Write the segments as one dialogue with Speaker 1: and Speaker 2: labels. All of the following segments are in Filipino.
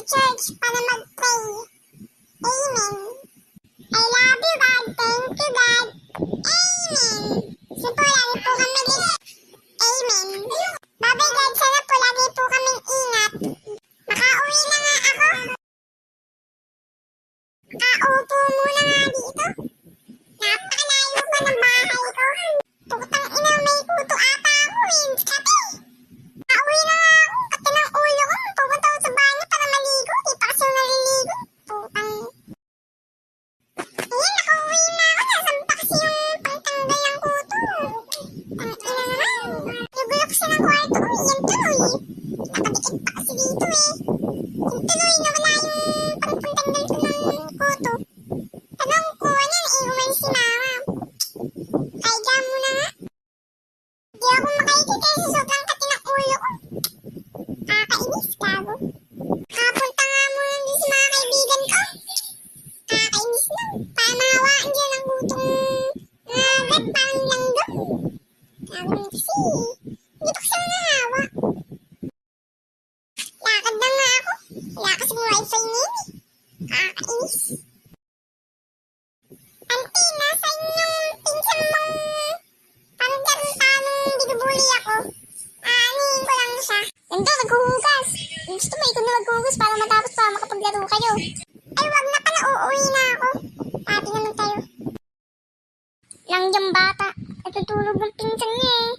Speaker 1: church para mag-pray. Amen. I love you, God. Thank you, God. Amen. So po, lagi po kami din. Amen. Bye-bye, God. Sana po lagi po kaming ingat. Makauwi na nga ako. Makaupo muna nga dito. Napakalayo pa ng bahay ko. Putang ina, may kuto ata ako eh. Kape! Makauwi na nga ako. Kati ng ulo ko. Pupunta ako sa banyo para maligo. Di pa kasi naliligo. Putang. Ayan, nakauwi na ako. Nasampa kasi yung pangtanggal ng kuto. Ang ina naman. Nabulok siya ng kwarto ko. Yan tuloy. Nakadikit pa kasi dito eh. Kung tuloy na wala yung pangtanggal ko ng kuto. Tanong ko, ano yan? Iuman si mama. Kaya mo na nga. Di ako makaikit eh sa sobrang kati ng ulo ko. Kakainis, gago. Kapunta nga muna din sa mga kaibigan ko. Kakainis lang. Pamahawaan dyan ang gutong rep parang langgam. Gago kasi. Hindi pa kasi nahawa. Lakad na nga ako. Wala kasi wifi ngayon eh. Kakainis. Auntie, nasa inyong pinsan mong parang binubuli ako. Aanihin ko lang siya. Ganda, maghuhugas. Gusto mo, ikaw na maghuhugas para matapos pa makapaglaro kayo. Ay, wag na pala, uuwi na ako. Happy naman tayo. Langyang bata. Natutulog ng pinsan niya eh.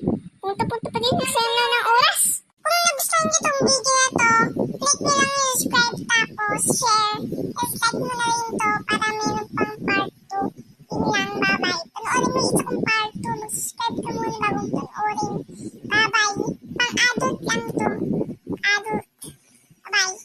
Speaker 1: Punta-punta pa din, nagsayang na ng oras. Kung nagustuhan niyo tong video na to, click nyo lang yung subscribe tapos share. Tapos like mo na rin to para meron pang part 2. Yun lang, bye-bye. Panoorin mo isa kong part 2. Mag-subscribe ka muna bagong panoorin. Bye-bye. Pang-adult lang to. Adult. Bye-bye.